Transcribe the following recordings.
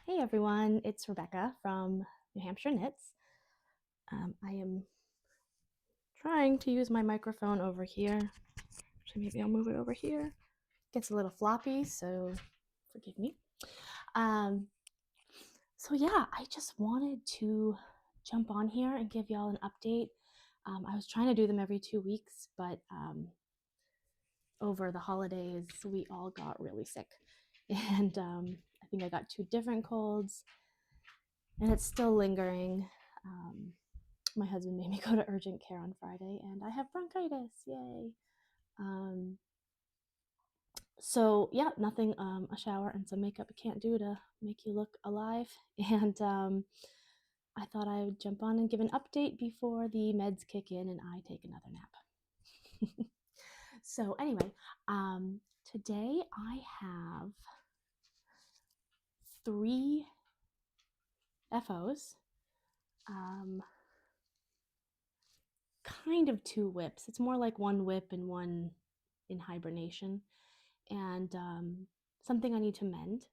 Hey everyone, it's Rebecca from New Hampshire Knits. I am trying to use my microphone over here. Actually, maybe I'll move it over here. Gets a little floppy, so forgive me. So yeah, I just wanted to jump on here and give y'all an update. I was trying to do them every 2 weeks, but over the holidays, we all got really sick. And I think I got 2 different colds, and it's still lingering. My husband made me go to urgent care on Friday, and I have bronchitis. Yay. Um, so yeah, nothing, a shower and some makeup can't do to make you look alive. And I thought I would jump on and give an update before the meds kick in and I take another nap. So anyway, today I have 3 FOs, kind of 2 whips. It's more like 1 whip and 1 in hibernation, and something I need to mend.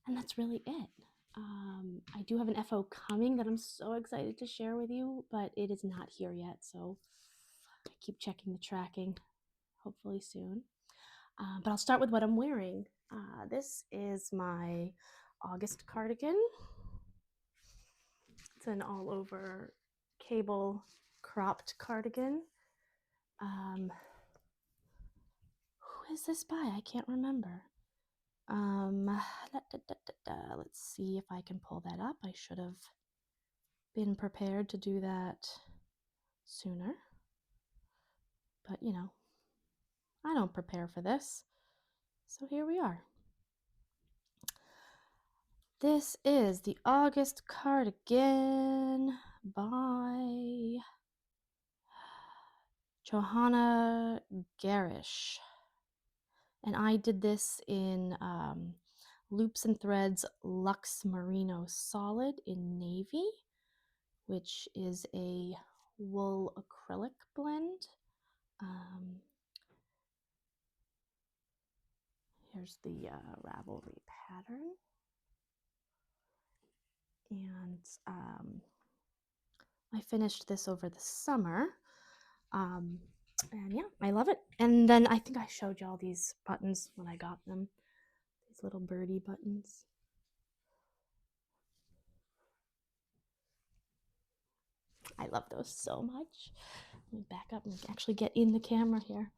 And that's really it. I do have an FO coming that I'm so excited to share with you, but it is not here yet, so I keep checking the tracking, hopefully soon. But I'll start with what I'm wearing. This is my August cardigan. It's an all over cable cropped cardigan. Who is this by? I can't remember. Let's see if I can pull that up. I should have been prepared to do that sooner. But, I don't prepare for this. So here we are. This is the August cardigan by Johanna Garish. And I did this in Loops and Threads Luxe Merino Solid in navy, which is a wool acrylic blend. Here's the Ravelry pattern. And I finished this over the summer. And yeah, I love it. And then I think I showed y'all these buttons when I got them. These little birdie buttons. I love those so much. Let me back up and actually get in the camera here.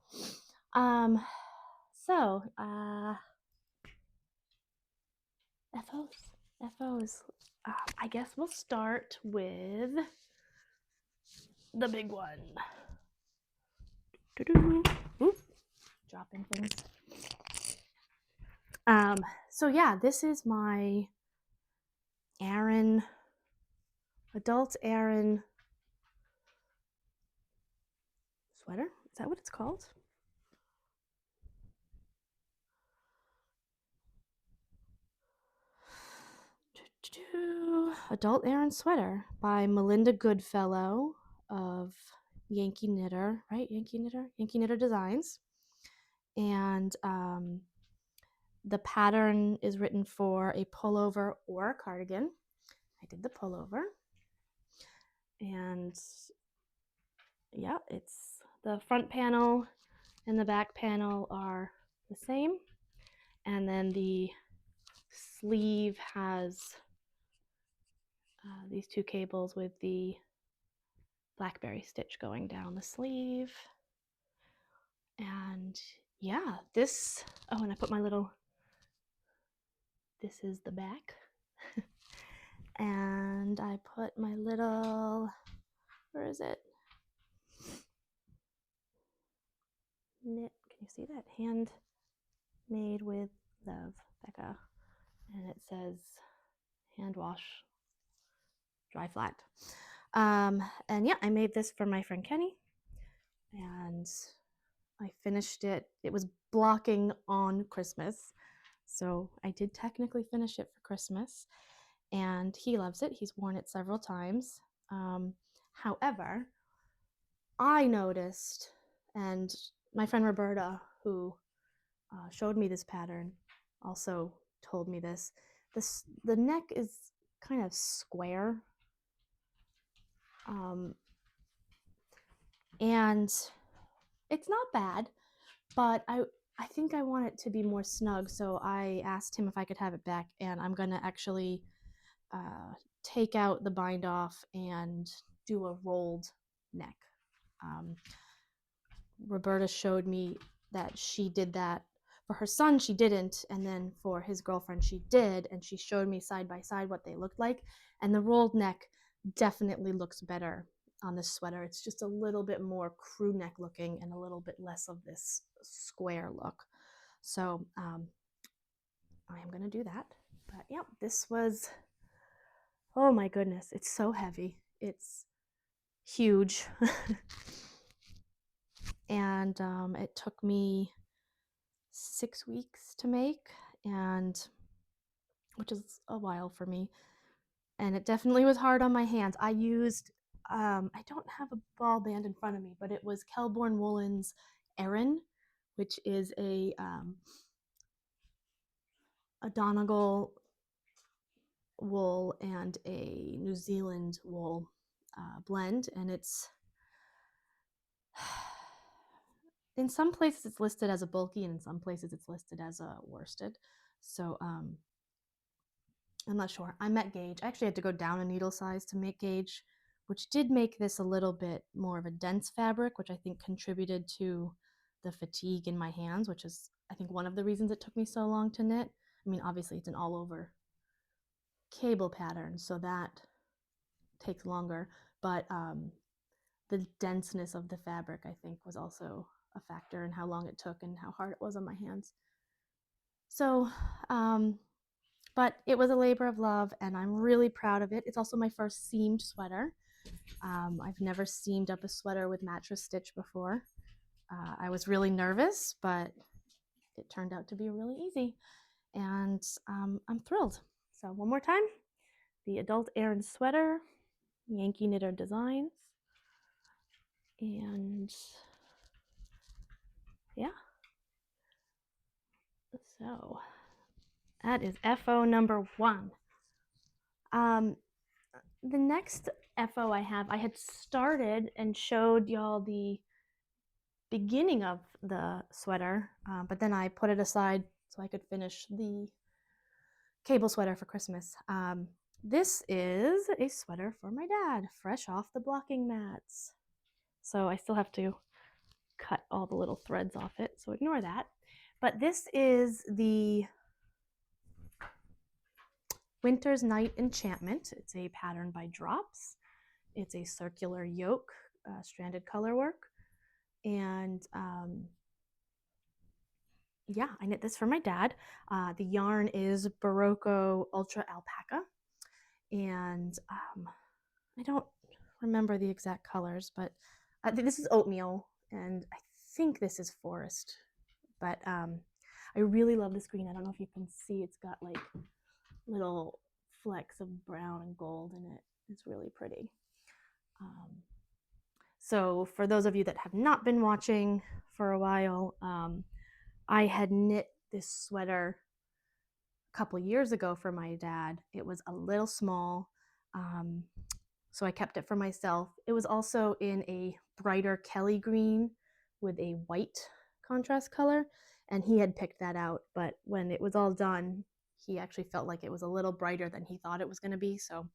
FOs. I guess we'll start with the big one. Oop, dropping things. So yeah, this is my adult Aran sweater. Is that what it's called? Adult Aran sweater by Melinda Goodfellow of Yankee Knitter, right? Yankee Knitter Designs. And the pattern is written for a pullover or a cardigan. I did the pullover. And yeah, it's the front panel and the back panel are the same. And then the sleeve has these 2 cables with the blackberry stitch going down the sleeve. And yeah, this and I put my little, this is the back. And I put my little, where is it? Knit, can you see that? Hand made with love, Becca. And it says hand wash, dry flat. And yeah, I made this for my friend Kenny, and I finished it. It was blocking on Christmas, so I did technically finish it for Christmas, and he loves it. He's worn it several times. However, I noticed, and my friend Roberta, who showed me this pattern, also told me this. The neck is kind of square, and it's not bad, but I think I want it to be more snug, so I asked him if I could have it back, and I'm gonna actually take out the bind off and do a rolled neck. Roberta showed me that she did that for her son. She didn't, and then for his girlfriend she did, and she showed me side by side what they looked like, and the rolled neck definitely looks better on this sweater. It's just a little bit more crew neck looking and a little bit less of this square look. So I am going to do that. But yeah, this was, oh my goodness, it's so heavy. It's huge. And it took me 6 weeks to make, and which is a while for me. And it definitely was hard on my hands. I used, I don't have a ball band in front of me, but it was Kelborn Woolen's Erin, which is a Donegal wool and a New Zealand wool blend, and it's in some places it's listed as a bulky, and in some places it's listed as a worsted. So I'm not sure. I met gauge. I actually had to go down a needle size to make gauge, which did make this a little bit more of a dense fabric, which I think contributed to the fatigue in my hands, which is, I think, one of the reasons it took me so long to knit. I mean, obviously it's an all over cable pattern, so that takes longer, but the denseness of the fabric, I think, was also a factor in how long it took and how hard it was on my hands. So, but it was a labor of love, and I'm really proud of it. It's also my first seamed sweater. I've never seamed up a sweater with mattress stitch before. I was really nervous, but it turned out to be really easy, and I'm thrilled. So one more time, the Adult Aran Sweater, Yankee Knitter Designs, and yeah. So that is FO number 1. The next FO I had started and showed y'all the beginning of the sweater, but then I put it aside so I could finish the cable sweater for Christmas. This is a sweater for my dad, fresh off the blocking mats. So I still have to cut all the little threads off it, so ignore that. But this is the Winter's Night Enchantment. It's a pattern by Drops. It's a circular yoke, stranded color work. And yeah, I knit this for my dad. The yarn is Barocco Ultra Alpaca. And I don't remember the exact colors, but I think this is oatmeal, and I think this is forest. But I really love this green. I don't know if you can see, it's got like little flecks of brown and gold in it. It's really pretty. So for those of you that have not been watching for a while, I had knit this sweater a couple years ago for my dad. It was a little small, so I kept it for myself. It was also in a brighter Kelly green with a white contrast color, and he had picked that out, but when it was all done, he actually felt like it was a little brighter than he thought it was going to be, so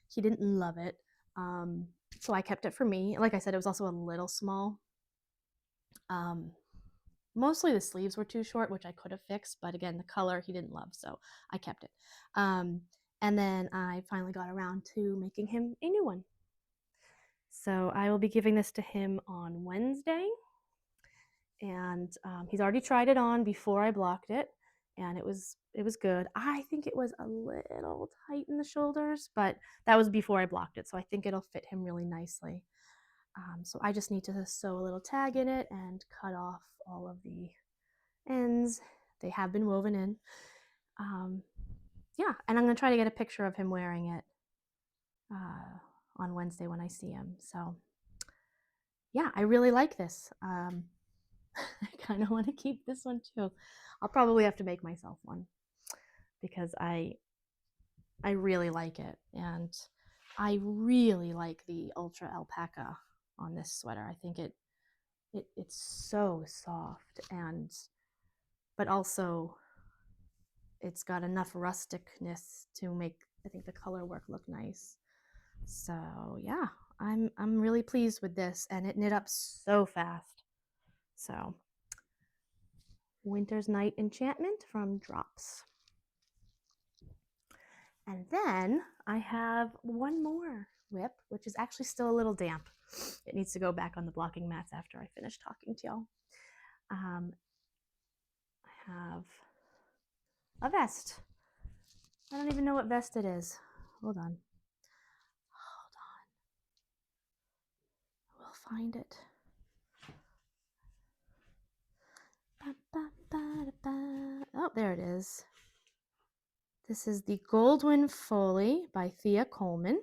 he didn't love it. So I kept it for me. Like I said, it was also a little small. Mostly the sleeves were too short, which I could have fixed, but again, the color he didn't love, so I kept it. And then I finally got around to making him a new one. So I will be giving this to him on Wednesday, and he's already tried it on before I blocked it, and it was good. I think it was a little tight in the shoulders, but that was before I blocked it, so I think it'll fit him really nicely. So I just need to sew a little tag in it and cut off all of the ends. They have been woven in. Yeah, and I'm going to try to get a picture of him wearing it on Wednesday when I see him. So yeah, I really like this. I kind of want to keep this one too. I'll probably have to make myself one because I really like it, and I really like the ultra alpaca on this sweater. I think it's so soft, and but also it's got enough rusticness to make, I think, the color work look nice. So yeah, I'm really pleased with this, and it knit up so fast. So Winter's Night Enchantment from Drops. And then I have one more whip, which is actually still a little damp. It needs to go back on the blocking mats after I finish talking to y'all. I have a vest. I don't even know what vest it is. Hold on. We'll find it. Oh, there it is. This is the Goldwyn Foley by Thea Coleman.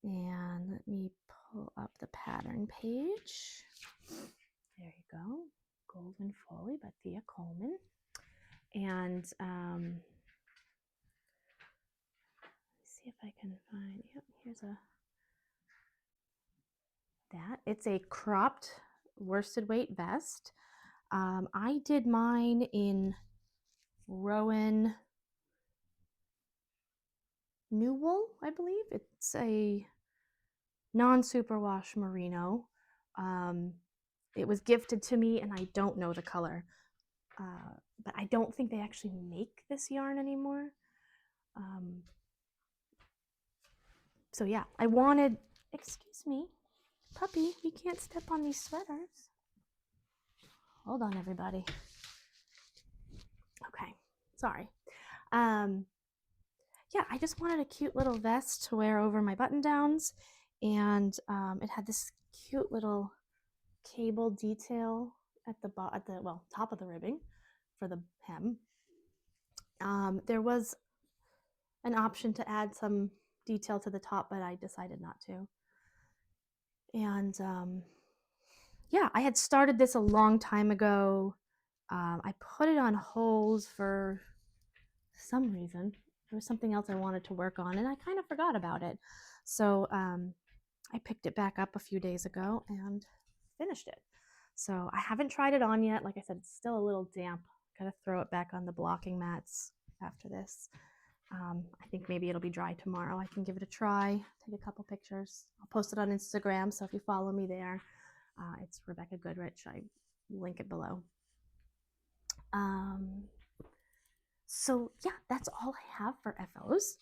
And let me pull up the pattern page. There you go. Goldwyn Foley by Thea Coleman. And let's see if I can find, yep, here's that. It's a cropped worsted weight vest. I did mine in Rowan New Wool, I believe. It's a non-superwash merino. It was gifted to me, and I don't know the color, but I don't think they actually make this yarn anymore. So yeah, I wanted, excuse me, puppy, you can't step on these sweaters. Hold on, everybody. Okay, sorry. Yeah, I just wanted a cute little vest to wear over my button downs, and it had this cute little cable detail at the top of the ribbing for the hem. There was an option to add some detail to the top, but I decided not to. And yeah, I had started this a long time ago. I put it on hold for some reason. There was something else I wanted to work on, and I kind of forgot about it. So I picked it back up a few days ago and finished it. So I haven't tried it on yet. Like I said, it's still a little damp. Gotta throw it back on the blocking mats after this. I think maybe it'll be dry tomorrow. I can give it a try, take a couple pictures. I'll post it on Instagram, so if you follow me there, it's Rebecca Goodrich. I link it below. So yeah, that's all I have for FOs.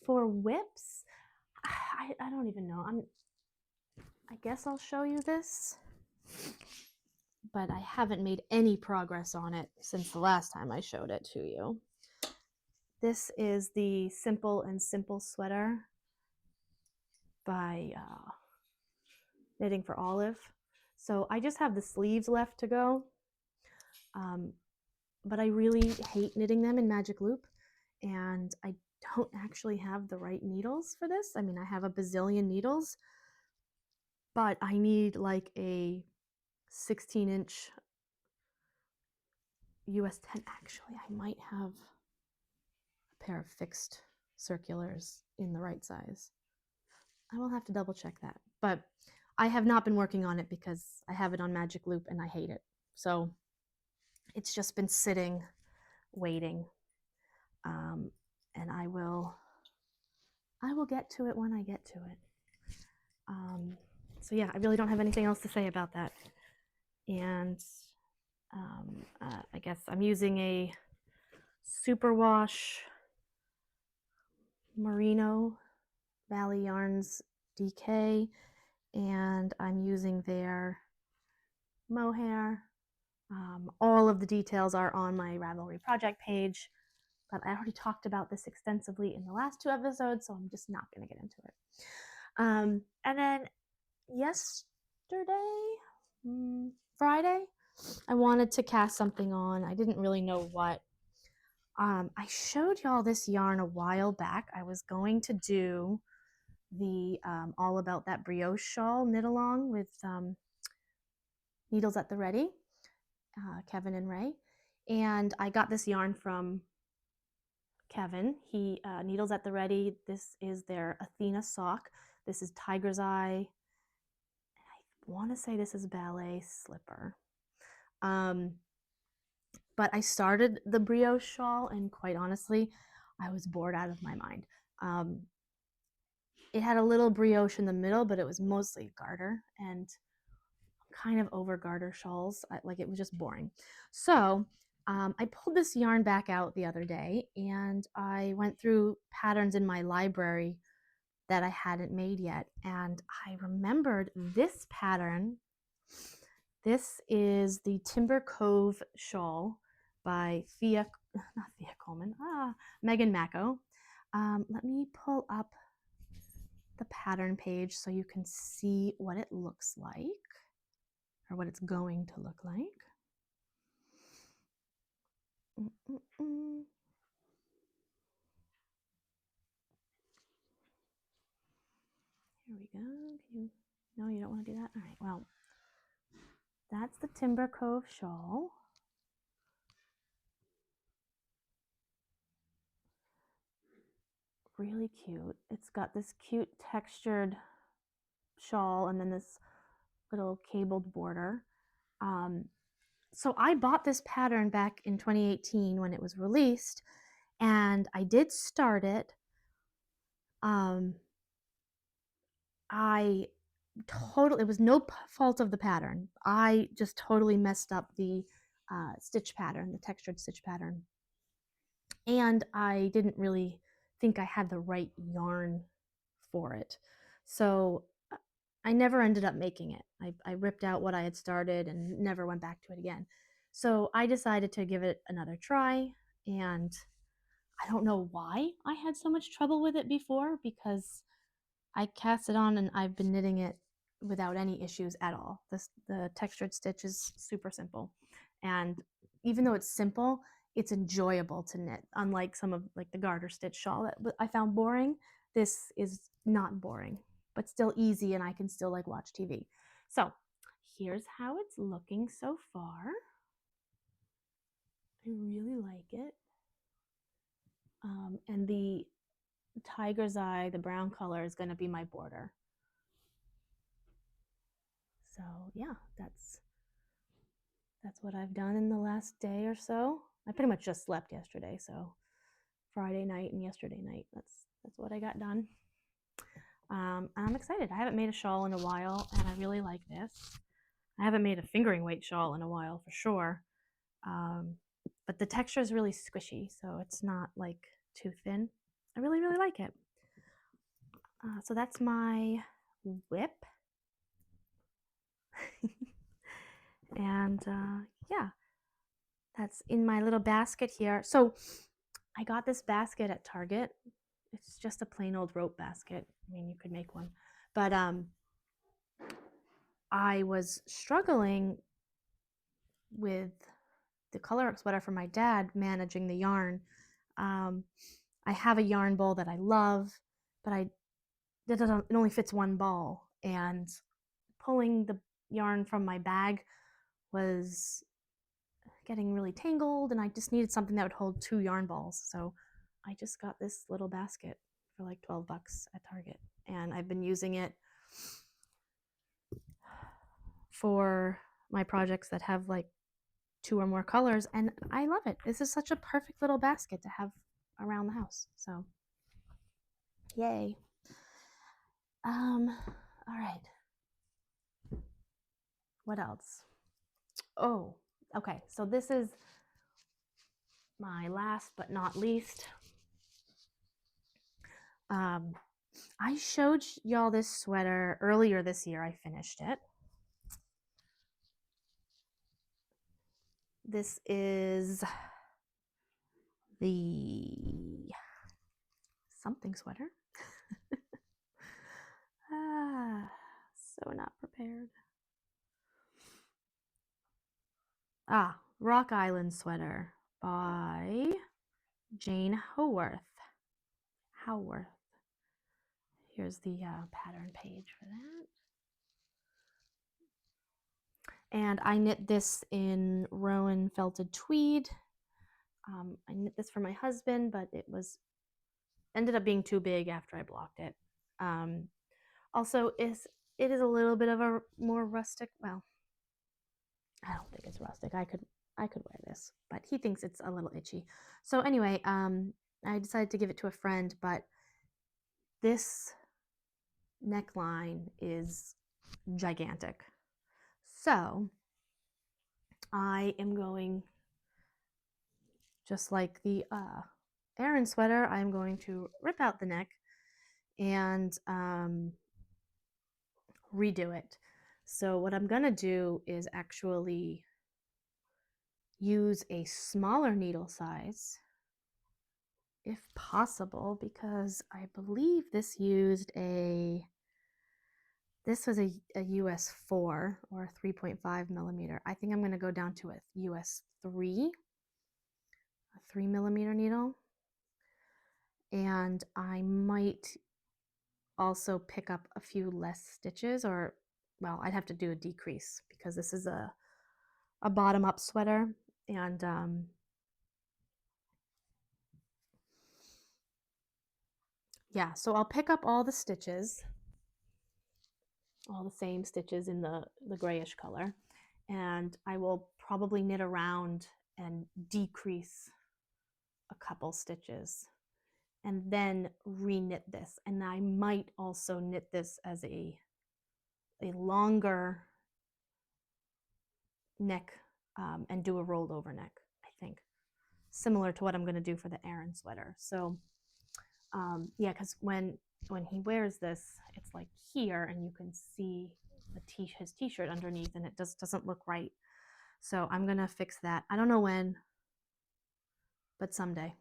For whips, I don't even know. I guess I'll show you this, but I haven't made any progress on it since the last time I showed it to you. This is the Simple and Simple sweater by Knitting for Olive. So I just have the sleeves left to go, but I really hate knitting them in Magic Loop, and I don't actually have the right needles for this. I mean, I have a bazillion needles, but I need like a 16-inch US 10. Actually, I might have a pair of fixed circulars in the right size. I will have to double check that, but I have not been working on it because I have it on Magic Loop and I hate it. So it's just been sitting, waiting, and I will get to it when I get to it. So yeah, I really don't have anything else to say about that. And I guess I'm using a superwash merino Valley Yarns DK, and I'm using their mohair. All of the details are on my Ravelry project page, but I already talked about this extensively in the last 2 episodes, so I'm just not going to get into it. And then Friday, I wanted to cast something on. I didn't really know what. I showed y'all this yarn a while back. I was going to do the All About That Brioche shawl knit along with Needles at the Ready, Kevin and Ray. And I got this yarn from Kevin. He Needles at the Ready. This is their Athena sock. This is Tiger's Eye. I want to say this is Ballet Slipper. But I started the brioche shawl, and quite honestly, I was bored out of my mind. It had a little brioche in the middle, but it was mostly garter, and kind of over garter shawls. Like, it was just boring. So I pulled this yarn back out the other day, and I went through patterns in my library that I hadn't made yet, and I remembered this pattern. This is the Timber Cove shawl by Megan Mako. Let me pull up the pattern page so you can see what it looks like, or what it's going to look like. Here we go. No, you don't want to do that? All right, well, that's the Timber Cove shawl. Really cute. It's got this cute textured shawl and then this little cabled border. So I bought this pattern back in 2018 when it was released, and I did start it. It was no fault of the pattern. I just totally messed up the stitch pattern, the textured stitch pattern. And I didn't really think I had the right yarn for it. So I never ended up making it. I ripped out what I had started and never went back to it again. So I decided to give it another try, and I don't know why I had so much trouble with it before, because I cast it on and I've been knitting it without any issues at all. The textured stitch is super simple, and even though it's simple, it's enjoyable to knit. Unlike some of like the garter stitch shawl that I found boring, this is not boring, but still easy, and I can still like watch TV. So here's how it's looking so far. I really like it. And the Tiger's Eye, the brown color, is going to be my border. So yeah, that's what I've done in the last day or so. I pretty much just slept yesterday, so Friday night and yesterday night, that's what I got done. And I'm excited. I haven't made a shawl in a while, and I really like this. I haven't made a fingering weight shawl in a while for sure, but the texture is really squishy, so it's not like too thin. I really like it. So that's my whip. And yeah, that's in my little basket here. So I got this basket at Target. It's just a plain old rope basket. I mean, you could make one, but I was struggling with the color sweater for my dad, managing the yarn. I have a yarn bowl that I love, but it only fits one ball, and pulling the yarn from my bag was getting really tangled, and I just needed something that would hold 2 yarn balls. So I just got this little basket for like $12 at Target, and I've been using it for my projects that have like 2 or more colors, and I love it. This is such a perfect little basket to have around the house. So yay. All right. What else? Oh, okay. So this is my last but not least. I showed y'all this sweater earlier this year. I finished it. This is the something sweater. So not prepared. Rock Island sweater by Jane Howarth. Here's the pattern page for that. And I knit this in Rowan felted tweed. I knit this for my husband, but it ended up being too big after I blocked it. Also, it is a little bit of a more rustic. Well, I don't think it's rustic. I could wear this, but he thinks it's a little itchy. So anyway, I decided to give it to a friend, but this neckline is gigantic. So I am going, just like the Aran sweater, I'm going to rip out the neck and redo it. So what I'm gonna do is actually use a smaller needle size if possible, because I believe this was a US 4 or 3.5 millimeter. I think I'm going to go down to a US 3, a 3 millimeter needle. And I might also pick up a few less stitches, or, well, I'd have to do a decrease because this is a bottom up sweater. And yeah, so I'll pick up all the stitches, all the same stitches in the grayish color, and I will probably knit around and decrease a couple stitches and then re-knit this. And I might also knit this as a longer neck and do a rolled over neck, I think, similar to what I'm going to do for the Aran sweater. So yeah, because when he wears this, it's like here, and you can see his t-shirt underneath, and it just doesn't look right. So I'm gonna fix that. I don't know when, but someday.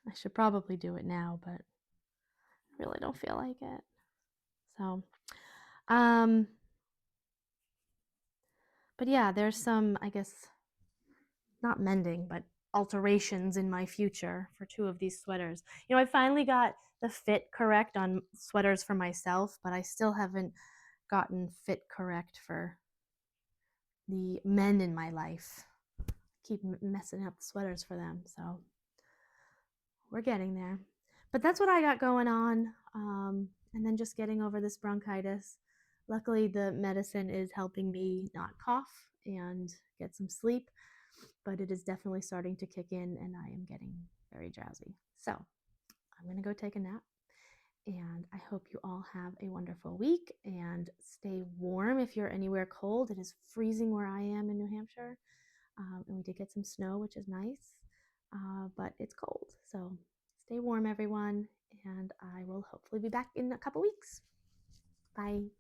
I should probably do it now, but I really don't feel like it. So, but yeah, there's some, I guess, not mending, but alterations in my future for 2 of these sweaters. I finally got the fit correct on sweaters for myself, but I still haven't gotten fit correct for the men in my life. I keep messing up the sweaters for them, so we're getting there. But that's what I got going on, and then just getting over this bronchitis. Luckily, the medicine is helping me not cough and get some sleep, but it is definitely starting to kick in, and I am getting very drowsy. So I'm going to go take a nap, and I hope you all have a wonderful week and stay warm if you're anywhere cold. It is freezing where I am in New Hampshire, and we did get some snow, which is nice, but it's cold. So stay warm, everyone, and I will hopefully be back in a couple weeks. Bye.